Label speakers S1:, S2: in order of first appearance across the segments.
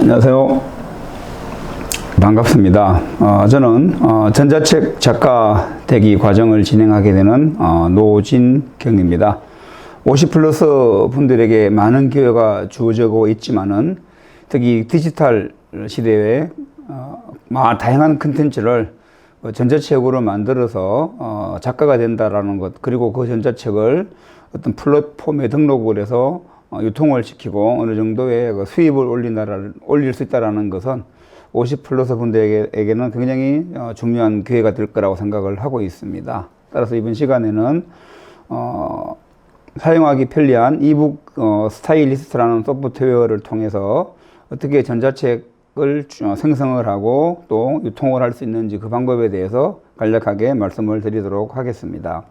S1: 안녕하세요. 반갑습니다. 저는 전자책 작가 되기 과정을 진행하게 되는 노진경입니다. 50 플러스 분들에게 많은 기회가 주어지고 있지만은 특히 디지털 시대에 다양한 컨텐츠를 전자책으로 만들어서 작가가 된다라는 것, 그리고 그 전자책을 어떤 플랫폼에 등록을 해서 유통을 시키고 어느 정도의 그 수입을 올릴 수 있다는 것은 50 플러스 분들에게는 굉장히 중요한 기회가 될 거라고 생각을 하고 있습니다. 따라서 이번 시간에는 사용하기 편리한 이북 스타일리스트라는 소프트웨어를 통해서 어떻게 전자책을 생성을 하고 또 유통을 할 수 있는지 그 방법에 대해서 간략하게 말씀을 드리도록 하겠습니다.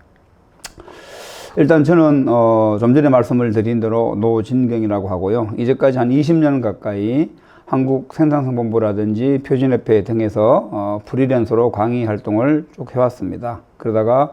S1: 일단 저는 좀 전에 말씀을 드린 대로 노진경이라고 하고요. 이제까지 한 20년 가까이 한국생산성본부라든지 표준협회 등에서 프리랜서로 강의 활동을 쭉 해왔습니다. 그러다가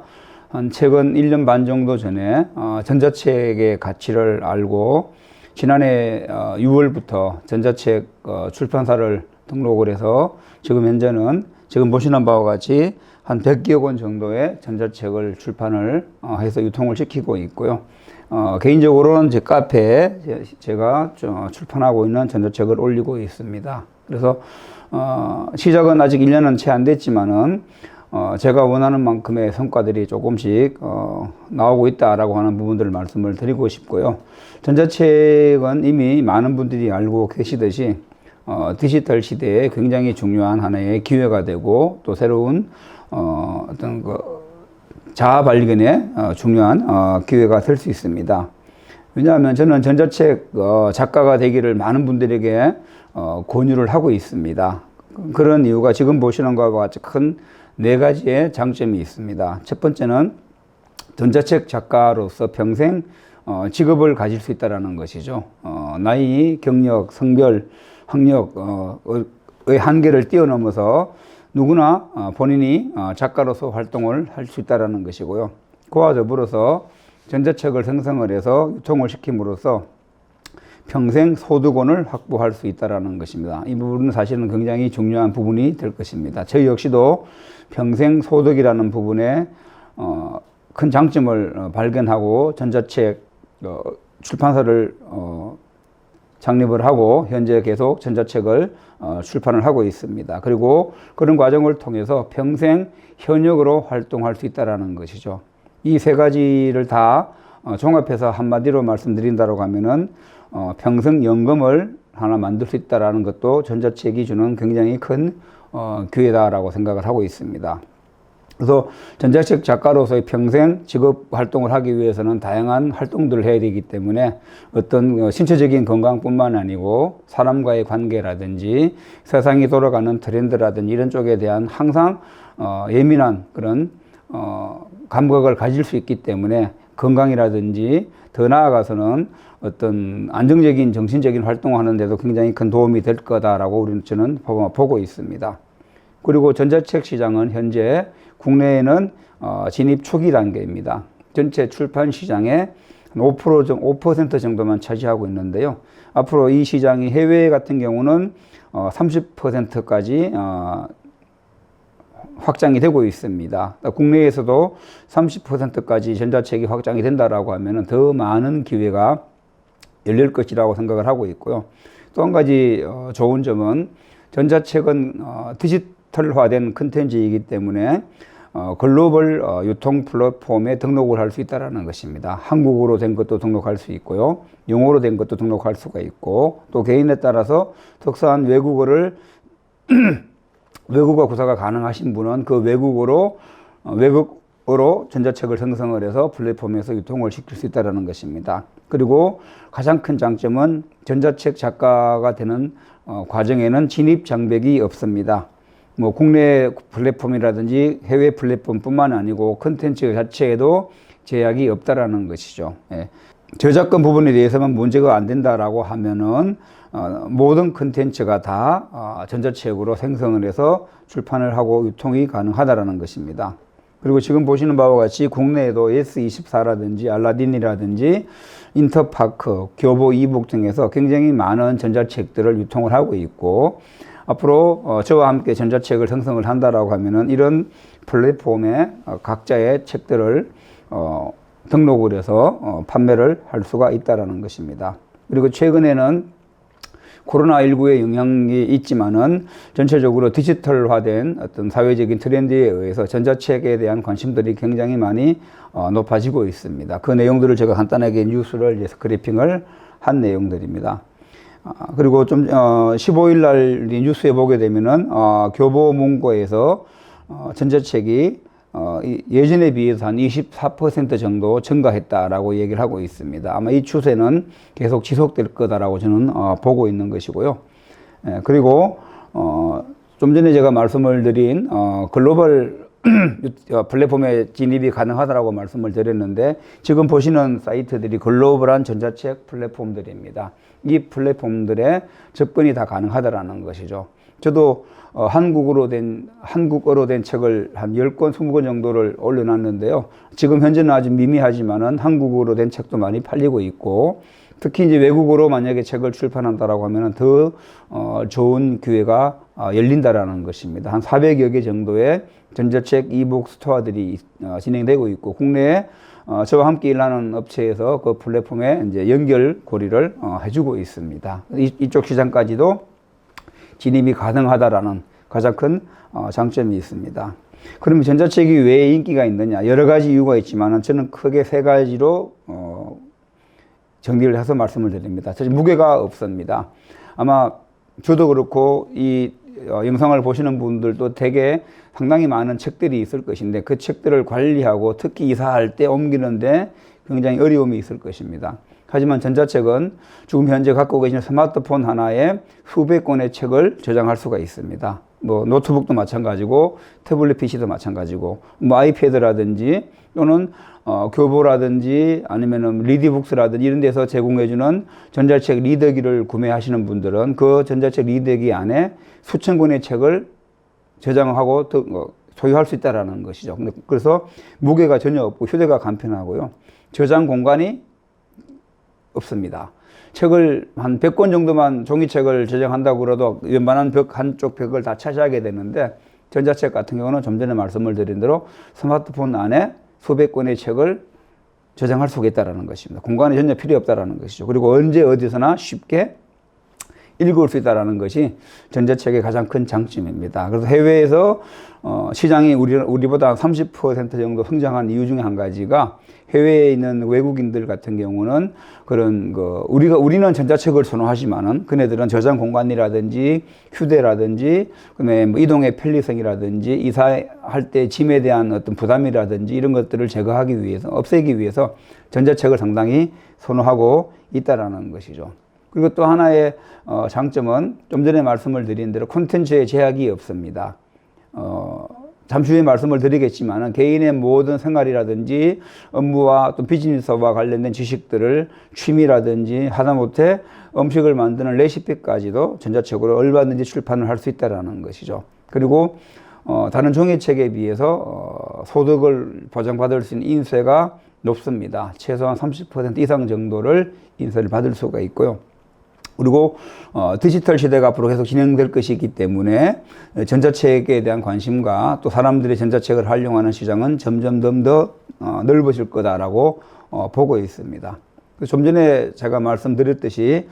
S1: 한 최근 1년 반 정도 전에 전자책의 가치를 알고 지난해 6월부터 전자책 출판사를 등록을 해서 지금 현재는 지금 보시는 바와 같이 한 100여억 원 정도의 전자책을 출판을 해서 유통을 시키고 있고요. 개인적으로는 제 카페에 제가 출판하고 있는 전자책을 올리고 있습니다. 그래서 시작은 아직 1년은 채 안 됐지만은 제가 원하는 만큼의 성과들이 조금씩 나오고 있다라고 하는 부분들을 말씀을 드리고 싶고요. 전자책은 이미 많은 분들이 알고 계시듯이 디지털 시대에 굉장히 중요한 하나의 기회가 되고 또 새로운 어떤 자아 발견에 중요한 기회가 될 수 있습니다. 왜냐하면 저는 전자책 작가가 되기를 많은 분들에게 권유를 하고 있습니다. 그런 이유가 지금 보시는 것과 같이 큰 4가지의 장점이 있습니다. 첫 번째는 전자책 작가로서 평생 직업을 가질 수 있다는 것이죠. 나이, 경력, 성별, 학력의 한계를 뛰어넘어서 누구나 본인이 작가로서 활동을 할 수 있다는 것이고요. 그와 더불어서 전자책을 생성을 해서 유통을 시킴으로써 평생 소득원을 확보할 수 있다는 것입니다. 이 부분은 사실은 굉장히 중요한 부분이 될 것입니다. 저희 역시도 평생 소득이라는 부분에 큰 장점을 발견하고 전자책 출판사를 창립을 하고 현재 계속 전자책을 출판을 하고 있습니다. 그리고 그런 과정을 통해서 평생 현역으로 활동할 수 있다는 것이죠. 이 3가지를 다 종합해서 한마디로 말씀드린다고 하면은 평생 연금을 하나 만들 수 있다는 것도 전자책이 주는 굉장히 큰 기회다라고 생각을 하고 있습니다. 그래서 전자책 작가로서의 평생 직업 활동을 하기 위해서는 다양한 활동들을 해야 되기 때문에 어떤 신체적인 건강뿐만 아니고 사람과의 관계라든지 세상이 돌아가는 트렌드라든지 이런 쪽에 대한 항상 예민한 그런 감각을 가질 수 있기 때문에 건강이라든지 더 나아가서는 어떤 안정적인 정신적인 활동을 하는데도 굉장히 큰 도움이 될 거다라고 저는 보고 있습니다. 그리고 전자책 시장은 현재 국내에는 진입 초기 단계입니다. 전체 출판 시장의 5% 정도만 차지하고 있는데요. 앞으로 이 시장이 해외 같은 경우는 30%까지 확장이 되고 있습니다. 국내에서도 30%까지 전자책이 확장이 된다라고 하면 더 많은 기회가 열릴 것이라고 생각을 하고 있고요. 또 한 가지 좋은 점은 전자책은 디지털화된 컨텐츠이기 때문에 글로벌 유통 플랫폼에 등록을 할 수 있다는 것입니다. 한국어로 된 것도 등록할 수 있고요. 영어로 된 것도 등록할 수가 있고 또 개인에 따라서 특수한 외국어가 구사가 가능하신 분은 그 외국어로 전자책을 생성을 해서 플랫폼에서 유통을 시킬 수 있다는 것입니다. 그리고 가장 큰 장점은 전자책 작가가 되는 과정에는 진입 장벽이 없습니다. 뭐 국내 플랫폼이라든지 해외 플랫폼뿐만 아니고 컨텐츠 자체에도 제약이 없다라는 것이죠. 예. 저작권 부분에 대해서만 문제가 안 된다라고 하면은 모든 컨텐츠가 다 전자책으로 생성을 해서 출판을 하고 유통이 가능하다라는 것입니다. 그리고 지금 보시는 바와 같이 국내에도 S24라든지 알라딘이라든지 인터파크, 교보 이북 등에서 굉장히 많은 전자책들을 유통을 하고 있고, 앞으로 저와 함께 전자책을 생성을 한다라고 하면은 이런 플랫폼에 각자의 책들을 등록을 해서 판매를 할 수가 있다라는 것입니다. 그리고 최근에는 코로나19의 영향이 있지만은 전체적으로 디지털화된 어떤 사회적인 트렌드에 의해서 전자책에 대한 관심들이 굉장히 많이 높아지고 있습니다. 그 내용들을 제가 간단하게 뉴스를 그래핑을 한 내용들입니다. 그리고 좀 15일 날 뉴스에 보게 되면은 교보문고에서 전자책이 예전에 비해서 한 24% 정도 증가했다라고 얘기를 하고 있습니다. 아마 이 추세는 계속 지속될 거다라고 저는 보고 있는 것이고요. 그리고 좀 전에 제가 말씀을 드린 글로벌 플랫폼에 진입이 가능하다라고 말씀을 드렸는데, 지금 보시는 사이트들이 글로벌한 전자책 플랫폼들입니다. 이 플랫폼들에 접근이 다 가능하다라는 것이죠. 저도 한국어로 된 책을 한 10권, 20권 정도를 올려놨는데요. 지금 현재는 아주 미미하지만은 한국어로 된 책도 많이 팔리고 있고, 특히 이제 외국어로 만약에 책을 출판한다라고 하면은 더 좋은 기회가 열린다라는 것입니다. 한 400여 개 정도의 전자책 이북 스토어들이 진행되고 있고, 국내에 저와 함께 일하는 업체에서 그 플랫폼에 이제 연결고리를 해주고 있습니다. 이쪽 시장까지도 진입이 가능하다라는 가장 큰 장점이 있습니다. 그러면 전자책이 왜 인기가 있느냐? 여러 가지 이유가 있지만 저는 크게 세 가지로 정리를 해서 말씀을 드립니다. 사실 무게가 없습니다. 아마 저도 그렇고 이 영상을 보시는 분들도 대개 상당히 많은 책들이 있을 것인데, 그 책들을 관리하고 특히 이사할 때 옮기는데 굉장히 어려움이 있을 것입니다. 하지만 전자책은 지금 현재 갖고 계시는 스마트폰 하나에 수백 권의 책을 저장할 수가 있습니다. 뭐 노트북도 마찬가지고 태블릿 PC도 마찬가지고, 뭐 아이패드라든지 또는 교보라든지 아니면은 리디북스라든지 이런 데서 제공해주는 전자책 리더기를 구매하시는 분들은 그 전자책 리더기 안에 수천 권의 책을 저장하고 소유할 수 있다라는 것이죠. 그래서 무게가 전혀 없고 휴대가 간편하고요. 저장 공간이 없습니다. 책을 한 100권 정도만 종이책을 저장한다고 그래도 웬만한 한쪽 벽을 다 차지하게 되는데, 전자책 같은 경우는 좀 전에 말씀을 드린 대로 스마트폰 안에 수백 권의 책을 저장할 수가 있다는 것입니다. 공간이 전혀 필요 없다는 것이죠. 그리고 언제 어디서나 쉽게 읽을 수 있다는 것이 전자책의 가장 큰 장점입니다. 그래서 해외에서 시장이 우리보다 30% 정도 성장한 이유 중에 한 가지가, 해외에 있는 외국인들 같은 경우는 우리는 전자책을 선호하지만은 그네들은 저장 공간이라든지 휴대라든지 그다음에 뭐 이동의 편리성이라든지 이사할 때 짐에 대한 어떤 부담이라든지 이런 것들을 제거하기 위해서, 없애기 위해서 전자책을 상당히 선호하고 있다라는 것이죠. 그리고 또 하나의 장점은 좀 전에 말씀을 드린 대로 콘텐츠에 제약이 없습니다. 잠시 후에 말씀을 드리겠지만 개인의 모든 생활이라든지 업무와 또 비즈니스와 관련된 지식들을 취미라든지 하다못해 음식을 만드는 레시피까지도 전자책으로 얼마든지 출판을 할 수 있다는 것이죠. 그리고 다른 종이책에 비해서 소득을 보장받을 수 있는 인세가 높습니다. 최소한 30% 이상 정도를 인세를 받을 수가 있고요. 그리고 디지털 시대가 앞으로 계속 진행될 것이기 때문에 전자책에 대한 관심과 또 사람들이 전자책을 활용하는 시장은 점점 더 넓어질 거다라고 보고 있습니다. 좀 전에 제가 말씀드렸듯이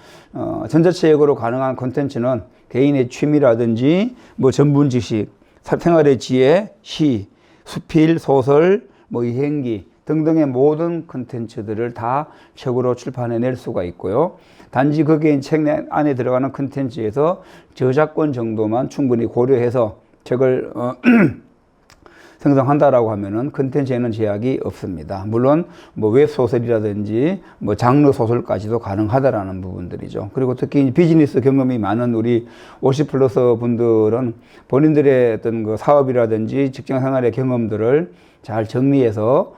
S1: 전자책으로 가능한 콘텐츠는 개인의 취미라든지 뭐 전문 지식, 생활의 지혜, 시, 수필, 소설, 뭐 여행기 등등의 모든 콘텐츠들을 다 책으로 출판해낼 수가 있고요. 단지 거기에 책 안에 들어가는 콘텐츠에서 저작권 정도만 충분히 고려해서 책을 생성한다라고 하면은 콘텐츠에는 제약이 없습니다. 물론 뭐 웹소설이라든지 뭐 장르 소설까지도 가능하다라는 부분들이죠. 그리고 특히 비즈니스 경험이 많은 우리 50플러스 분들은 본인들의 어떤 그 사업이라든지 직장 생활의 경험들을 잘 정리해서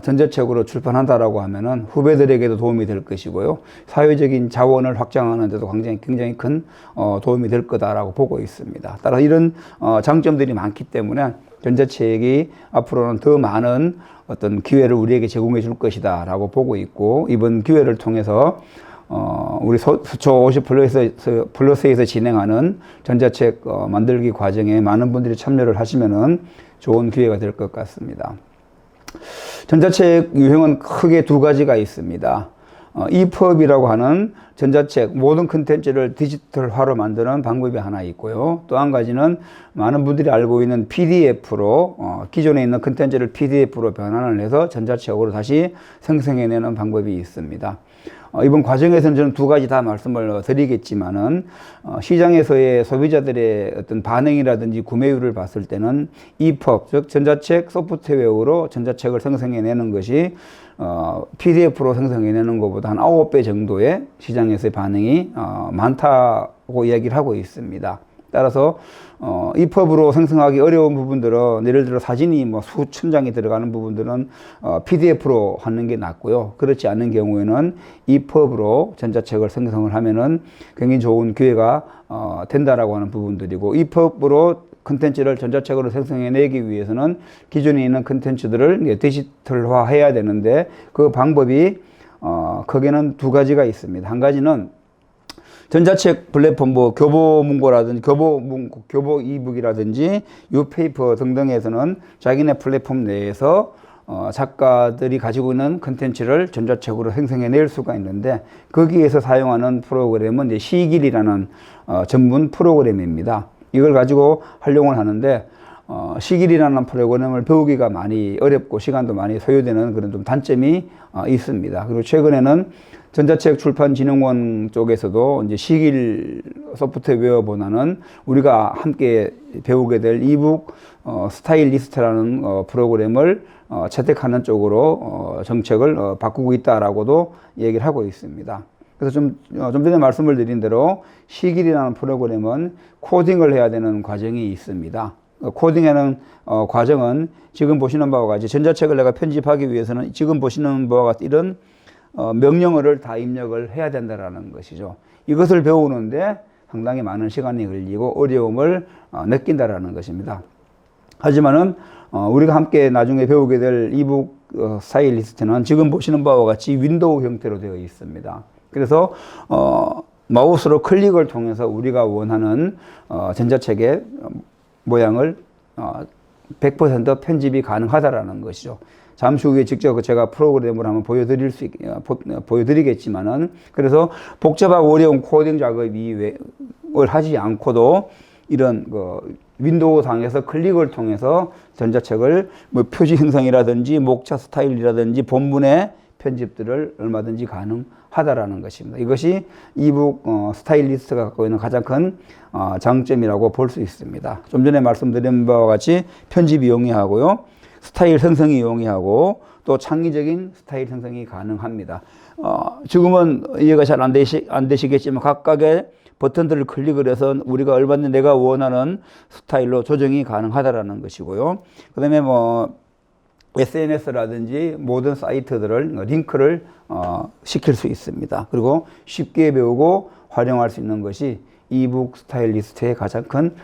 S1: 전자책으로 출판한다라고 하면은 후배들에게도 도움이 될 것이고요. 사회적인 자원을 확장하는 데도 굉장히 큰 도움이 될 거다라고 보고 있습니다. 따라 이런 장점들이 많기 때문에 전자책이 앞으로는 더 많은 어떤 기회를 우리에게 제공해 줄 것이다라고 보고 있고, 이번 기회를 통해서 우리 수초 50 플러스에서 진행하는 전자책 만들기 과정에 많은 분들이 참여를 하시면은 좋은 기회가 될 것 같습니다. 전자책 유형은 크게 두 가지가 있습니다. EPUB이라고 하는 전자책 모든 컨텐츠를 디지털화로 만드는 방법이 하나 있고요. 또 한 가지는 많은 분들이 알고 있는 PDF로 기존에 있는 컨텐츠를 PDF로 변환을 해서 전자책으로 다시 생성해내는 방법이 있습니다. 이번 과정에서는 저는 두 가지 다 말씀을 드리겠지만은 시장에서의 소비자들의 어떤 반응이라든지 구매율을 봤을 때는 EPUB, 즉 전자책 소프트웨어로 전자책을 생성해내는 것이 PDF로 생성해내는 것보다 한 9배 정도의 시장에서의 반응이 많다고 이야기를 하고 있습니다. 따라서 EPUB으로 생성하기 어려운 부분들은, 예를 들어 사진이 뭐 수천 장이 들어가는 부분들은 PDF로 하는 게 낫고요. 그렇지 않은 경우에는 EPUB으로 전자책을 생성을 하면은 굉장히 좋은 기회가 된다라고 하는 부분들이고, EPUB으로 컨텐츠를 전자책으로 생성해내기 위해서는 기존에 있는 컨텐츠들을 디지털화 해야 되는데, 그 방법이 크게는 두 가지가 있습니다. 한 가지는 전자책 플랫폼, 뭐 교보문고라든지 교보 이북이라든지 유페이퍼 등등에서는 자기네 플랫폼 내에서 작가들이 가지고 있는 컨텐츠를 전자책으로 생성해낼 수가 있는데, 거기에서 사용하는 프로그램은 이제 시길이라는 전문 프로그램입니다. 이걸 가지고 활용을 하는데, 시길이라는 프로그램을 배우기가 많이 어렵고 시간도 많이 소요되는 그런 좀 단점이 있습니다. 그리고 최근에는 전자책 출판진흥원 쪽에서도 이제 시길 소프트웨어보다는 우리가 함께 배우게 될 이북 스타일리스트라는 프로그램을 채택하는 쪽으로 정책을 바꾸고 있다라고도 얘기를 하고 있습니다. 그래서 좀 전에 말씀을 드린 대로 시길이라는 프로그램은 코딩을 해야 되는 과정이 있습니다. 코딩하는 과정은 지금 보시는 바와 같이 전자책을 내가 편집하기 위해서는 지금 보시는 바와 같이 이런 명령어를 다 입력을 해야 된다라는 것이죠. 이것을 배우는데 상당히 많은 시간이 걸리고 어려움을 느낀다라는 것입니다. 하지만은 우리가 함께 나중에 배우게 될 이북 스타일리스트는 지금 보시는 바와 같이 윈도우 형태로 되어 있습니다. 그래서 마우스로 클릭을 통해서 우리가 원하는 전자책의 모양을 100% 편집이 가능하다라는 것이죠. 잠시 후에 직접 제가 프로그램을 한번 보여드리겠지만은, 그래서 복잡하고 어려운 코딩 작업을 하지 않고도 이런 윈도우 상에서 클릭을 통해서 전자책을 뭐 표지 형성이라든지 목차 스타일이라든지 본문의 편집들을 얼마든지 가능하다라는 것입니다. 이것이 이북 스타일리스트가 갖고 있는 가장 큰 장점이라고 볼 수 있습니다. 좀 전에 말씀드린 바와 같이 편집이 용이하고요, 스타일 생성이 용이하고 또 창의적인 스타일 생성이 가능합니다. 지금은 이해가 잘 안 되시겠지만 각각의 버튼들을 클릭을 해서 우리가 얼마든지 내가 원하는 스타일로 조정이 가능하다라는 것이고요. 그 다음에 뭐 SNS라든지 모든 사이트들을 링크를 시킬 수 있습니다. 그리고 쉽게 배우고 활용할 수 있는 것이 이북 스타일리스트의 가장 큰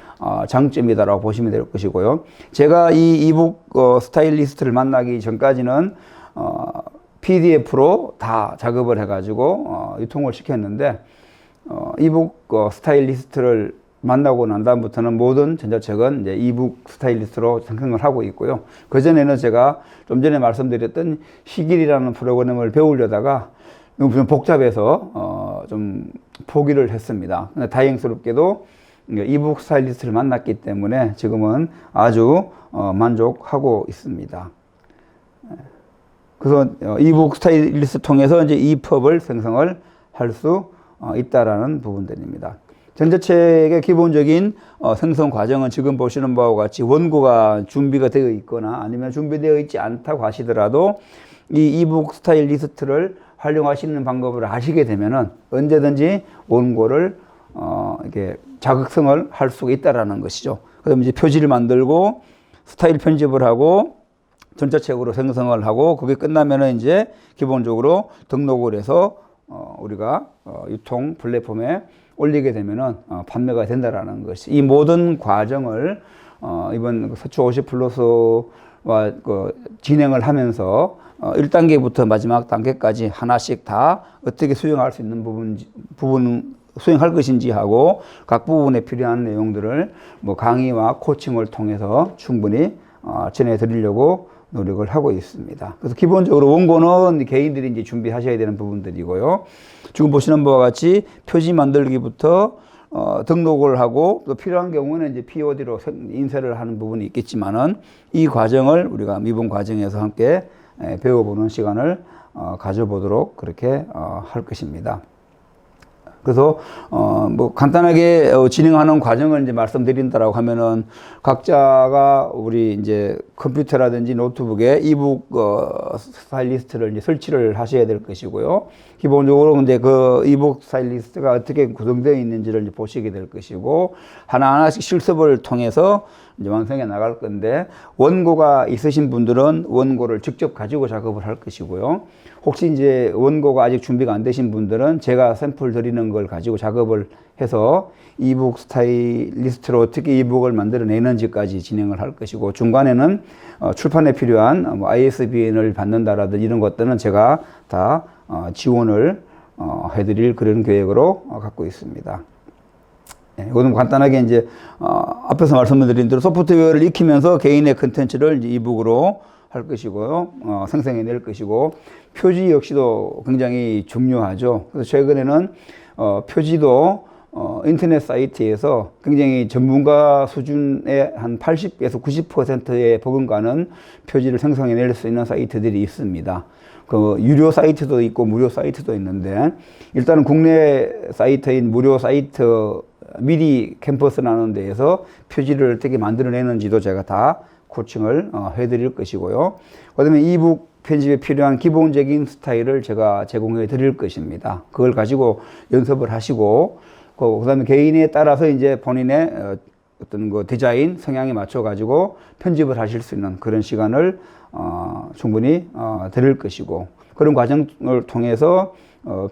S1: 장점이다라고 보시면 될 것이고요. 제가 이 이북 스타일리스트를 만나기 전까지는 PDF로 다 작업을 해가지고 유통을 시켰는데, 이북 스타일리스트를 만나고 난 다음부터는 모든 전자책은 이제 이북 스타일리스트로 생성을 하고 있고요. 그전에는 제가 좀 전에 말씀드렸던 시길이라는 프로그램을 배우려다가 너무 좀 복잡해서 좀 포기를 했습니다. 근데 다행스럽게도 이북 스타일리스트를 만났기 때문에 지금은 아주 만족하고 있습니다. 그래서 이북 스타일리스트 통해서 이제 EPUB을 생성을 할 수 있다라는 부분들입니다. 전자책의 기본적인 생성 과정은 지금 보시는 바와 같이 원고가 준비가 되어 있거나 아니면 준비되어 있지 않다고 하시더라도 이 이북 스타일리스트를 활용하시는 방법을 아시게 되면은 언제든지 원고를 이렇게 자극성을 할 수가 있다라는 것이죠. 그다음에 이제 표지를 만들고 스타일 편집을 하고 전자책으로 생성을 하고 그게 끝나면은 이제 기본적으로 등록을 해서 우리가 유통 플랫폼에 올리게 되면은 판매가 된다라는 것이 이 모든 과정을 이번 서초 50플러스와 진행을 하면서 1단계부터 마지막 단계까지 하나씩 다 어떻게 수행할 수 있는 부분 수행할 것인지 하고 각 부분에 필요한 내용들을 뭐 강의와 코칭을 통해서 충분히 전해드리려고 노력을 하고 있습니다. 그래서 기본적으로 원고는 개인들이 이제 준비하셔야 되는 부분들이고요. 지금 보시는 바와 같이 표지 만들기부터 등록을 하고 또 필요한 경우는 이제 POD로 인쇄를 하는 부분이 있겠지만은 이 과정을 우리가 이번 과정에서 함께 배워보는 시간을 가져보도록 그렇게 할 것입니다. 그래서 뭐 간단하게 진행하는 과정을 이제 말씀드린다라고 하면은 각자가 우리 이제 컴퓨터라든지 노트북에 이북 스타일리스트를 이제 설치를 하셔야 될 것이고요. 기본적으로 이제 그 이북 스타일리스트가 어떻게 구성되어 있는지를 이제 보시게 될 것이고 하나하나씩 실습을 통해서 이제 완성해 나갈 건데 원고가 있으신 분들은 원고를 직접 가지고 작업을 할 것이고요. 혹시 이제 원고가 아직 준비가 안 되신 분들은 제가 샘플 드리는 걸 가지고 작업을 해서 이북 스타일리스트로 어떻게 이북을 만들어내는지까지 진행을 할 것이고 중간에는 출판에 필요한 뭐 ISBN을 받는다라든지 이런 것들은 제가 다 지원을 해드릴 그런 계획으로 갖고 있습니다. 이거는 간단하게 이제 앞에서 말씀드린 대로 소프트웨어를 익히면서 개인의 컨텐츠를 이북으로 할 것이고요. 생성해 낼 것이고 표지 역시도 굉장히 중요하죠. 그래서 최근에는 표지도 인터넷 사이트에서 굉장히 전문가 수준의 한 80에서 90%의 버금가는 표지를 생성해 낼 수 있는 사이트들이 있습니다. 그 유료 사이트도 있고 무료 사이트도 있는데 일단은 국내 사이트인 무료 사이트 미리 캠퍼스라는 데에서 표지를 어떻게 만들어내는지도 제가 다 코칭을 해드릴 것이고요. 그 다음에 이북 편집에 필요한 기본적인 스타일을 제가 제공해 드릴 것입니다. 그걸 가지고 연습을 하시고, 그 다음에 개인에 따라서 이제 본인의 어떤 그 디자인 성향에 맞춰 가지고 편집을 하실 수 있는 그런 시간을 충분히 드릴 것이고, 그런 과정을 통해서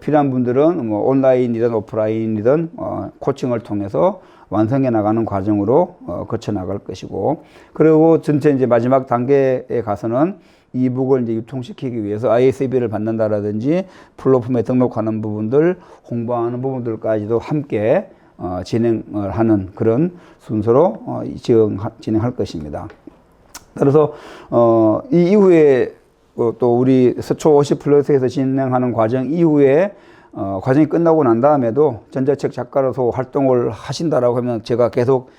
S1: 필요한 분들은 뭐 온라인이든 오프라인이든 코칭을 통해서 완성해 나가는 과정으로 거쳐 나갈 것이고, 그리고 전체 이제 마지막 단계에 가서는 이북을 이제 유통시키기 위해서 ISBN을 받는다라든지 플랫폼에 등록하는 부분들, 홍보하는 부분들까지도 함께 진행을 하는 그런 순서로 진행할 것입니다. 그래서 이 이후에 또 우리 서초 50플러스에서 진행하는 과정 이후에 과정이 끝나고 난 다음에도 전자책 작가로서 활동을 하신다라고 하면 제가 계속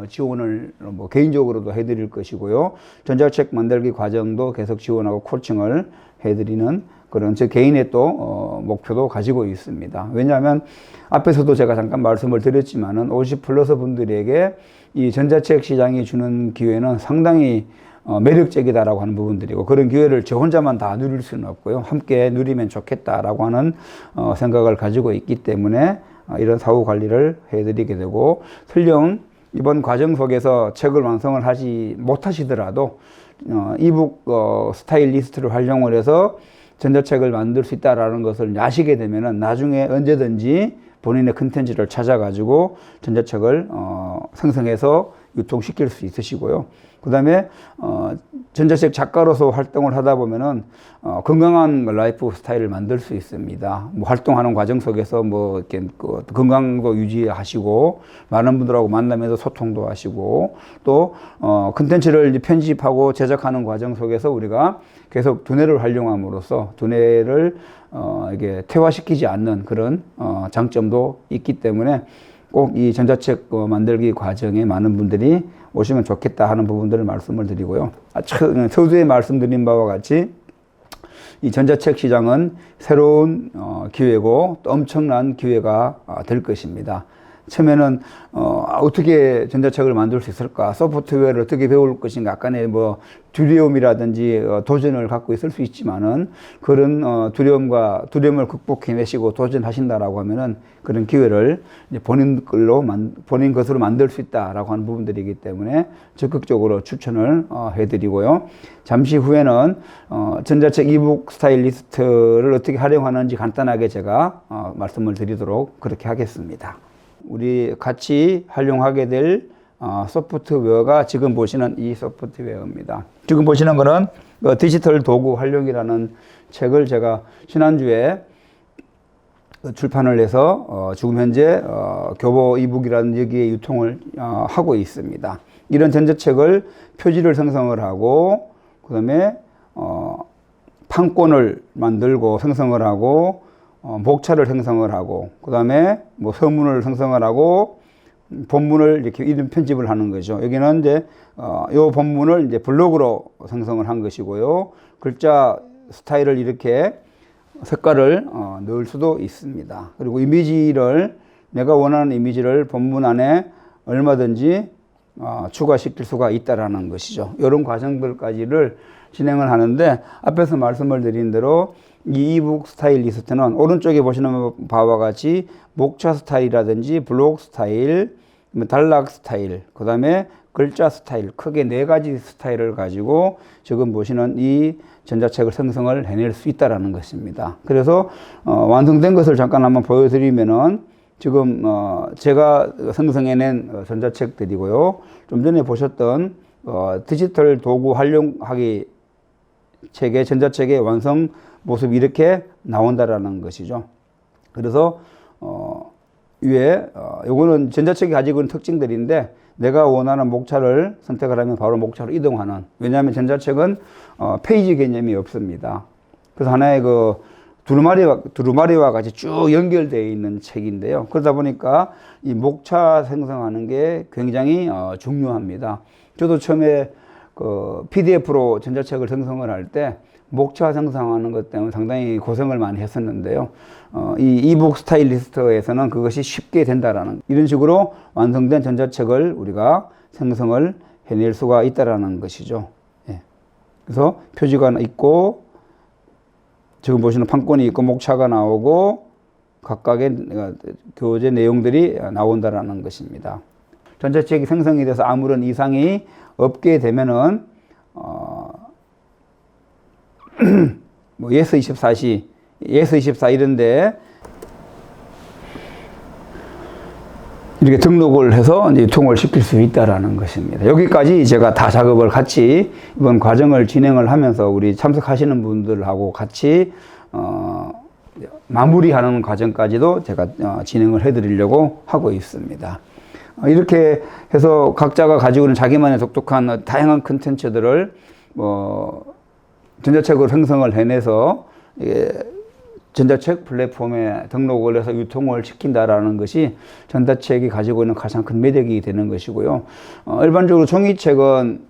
S1: 지원을 뭐 개인적으로도 해드릴 것이고요. 전자책 만들기 과정도 계속 지원하고 코칭을 해드리는 그런 제 개인의 또 목표도 가지고 있습니다. 왜냐하면 앞에서도 제가 잠깐 말씀을 드렸지만은 50플러스 분들에게 이 전자책 시장이 주는 기회는 상당히 매력적이다라고 하는 부분들이고, 그런 기회를 저 혼자만 다 누릴 수는 없고요. 함께 누리면 좋겠다라고 하는 생각을 가지고 있기 때문에 이런 사후 관리를 해드리게 되고, 설령 이번 과정 속에서 책을 완성을 하지 못하시더라도 이북 스타일리스트를 활용을 해서 전자책을 만들 수 있다라는 것을 아시게 되면은 나중에 언제든지 본인의 컨텐츠를 찾아가지고 전자책을 생성해서 유통시킬 수 있으시고요. 그 다음에 전자책 작가로서 활동을 하다 보면은 건강한 라이프 스타일을 만들 수 있습니다. 뭐 활동하는 과정 속에서 뭐 이렇게 건강도 유지하시고 많은 분들하고 만나면서 소통도 하시고 또 컨텐츠를 이제 편집하고 제작하는 과정 속에서 우리가 계속 두뇌를 활용함으로써 두뇌를 이게 퇴화시키지 않는 그런 장점도 있기 때문에 꼭 이 전자책 만들기 과정에 많은 분들이 오시면 좋겠다 하는 부분들을 말씀을 드리고요. 서두에 말씀드린 바와 같이 이 전자책 시장은 새로운 기회고 또 엄청난 기회가 될 것입니다. 처음에는 어떻게 전자책을 만들 수 있을까, 소프트웨어를 어떻게 배울 것인가, 약간의 뭐 두려움이라든지 도전을 갖고 있을 수 있지만은 그런 두려움을 극복해내시고 도전하신다라고 하면은 그런 기회를 이제 본인 것으로 만들 수 있다라고 하는 부분들이기 때문에 적극적으로 추천을 해드리고요. 잠시 후에는 전자책 이북 스타일리스트를 어떻게 활용하는지 간단하게 제가 말씀을 드리도록 그렇게 하겠습니다. 우리 같이 활용하게 될 소프트웨어가 지금 보시는 이 소프트웨어입니다. 지금 보시는 거는 디지털 도구 활용이라는 책을 제가 지난주에 출판을 해서 지금 현재 교보 이북이라는 여기에 유통을 하고 있습니다. 이런 전자책을 표지를 생성을 하고 그 다음에 판권을 만들고 생성을 하고 목차를 생성을 하고 그 다음에 뭐 서문을 생성을 하고 본문을 이렇게 이름 편집을 하는 거죠. 여기는 이제 요 본문을 이제 블록으로 생성을 한 것이고요. 글자 스타일을 이렇게 색깔을 넣을 수도 있습니다. 그리고 내가 원하는 이미지를 본문 안에 얼마든지 추가시킬 수가 있다라는 것이죠. 이런 과정들까지를 진행을 하는데 앞에서 말씀을 드린 대로 이 이북 스타일리스트는 오른쪽에 보시는 바와 같이 목차 스타일이라든지 블록 스타일, 단락 스타일, 그 다음에 글자 스타일, 크게 4가지 스타일을 가지고 지금 보시는 이 전자책을 생성을 해낼 수 있다는 것입니다. 그래서 완성된 것을 잠깐 한번 보여드리면은 지금 제가 생성해낸 전자책들이고요. 좀 전에 보셨던 디지털 도구 활용하기 책의 전자책의 완성 모습이 이렇게 나온다라는 것이죠. 그래서 위에 요거는 전자책이 가지고 있는 특징들인데 내가 원하는 목차를 선택을 하면 바로 목차로 이동하는, 왜냐하면 전자책은 페이지 개념이 없습니다. 그래서 하나의 두루마리와 같이 쭉 연결되어 있는 책인데요. 그러다 보니까 이 목차 생성하는 게 굉장히 중요합니다. 저도 처음에 PDF로 전자책을 생성을 할 때 목차 생성하는 것 때문에 상당히 고생을 많이 했었는데요. 이 이북 스타일리스트에서는 그것이 쉽게 된다라는, 이런 식으로 완성된 전자책을 우리가 생성을 해낼 수가 있다라는 것이죠. 예. 그래서 표지가 있고 지금 보시는 판권이 있고 목차가 나오고 각각의 교재 내용들이 나온다라는 것입니다. 전자책이 생성이 돼서 아무런 이상이 없게 되면은 뭐 예스24 이런데 이렇게 등록을 해서 이제 유통을 시킬 수 있다라는 것입니다. 여기까지 제가 다 작업을 같이 이번 과정을 진행을 하면서 우리 참석하시는 분들하고 같이 마무리하는 과정까지도 제가 진행을 해드리려고 하고 있습니다. 이렇게 해서 각자가 가지고 있는 자기만의 독특한 다양한 컨텐츠들을 전자책으로 생성을 해내서 전자책 플랫폼에 등록을 해서 유통을 시킨다라는 것이 전자책이 가지고 있는 가장 큰 매력이 되는 것이고요. 일반적으로 종이책은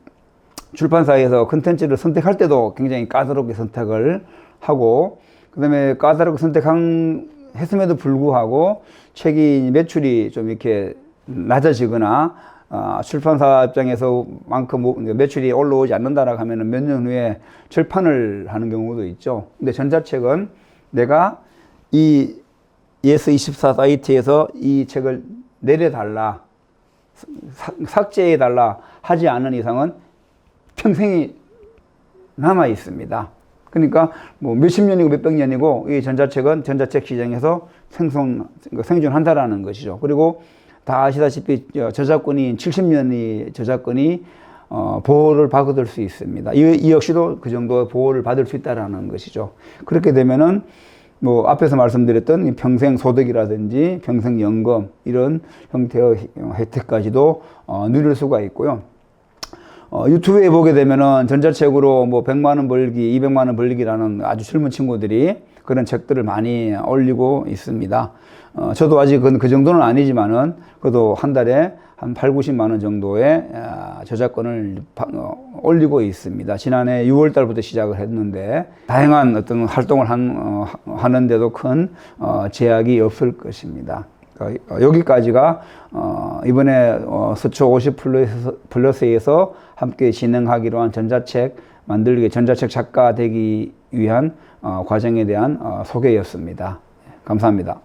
S1: 출판사에서 컨텐츠를 선택할 때도 굉장히 까다롭게 선택을 하고, 그 다음에 까다롭게 선택했음에도 불구하고 책이 매출이 좀 이렇게 낮아지거나 출판사 입장에서 만큼 매출이 올라오지 않는다라고 하면 몇 년 후에 절판을 하는 경우도 있죠. 근데 전자책은 내가 이 예스24 사이트에서 이 책을 내려달라, 삭제해달라 하지 않은 이상은 평생이 남아 있습니다. 그러니까 뭐 몇십 년이고 몇백 년이고 이 전자책은 전자책 시장에서 생존한다라는 것이죠. 그리고 다 아시다시피 저작권이 70년이 저작권이 보호를 받을 수 있습니다. 이 역시도 그 정도 보호를 받을 수 있다라는 것이죠. 그렇게 되면은 뭐 앞에서 말씀드렸던 평생 소득이라든지 평생 연금 이런 형태의 혜택까지도 누릴 수가 있고요. 유튜브에 보게 되면은 전자책으로 뭐 100만 원 벌기, 200만 원 벌기라는 아주 젊은 친구들이 그런 책들을 많이 올리고 있습니다. 저도 아직은 그 정도는 아니지만은 그래도 한 달에 한 8, 90만 원 정도의 저작권을 올리고 있습니다. 지난해 6월 달부터 시작을 했는데 다양한 어떤 활동을 하는데도 큰 제약이 없을 것입니다. 여기까지가 이번에 서초 50 플러스에서 함께 진행하기로 한 전자책 만들기, 전자책 작가 되기 위한 과정에 대한 소개였습니다. 감사합니다.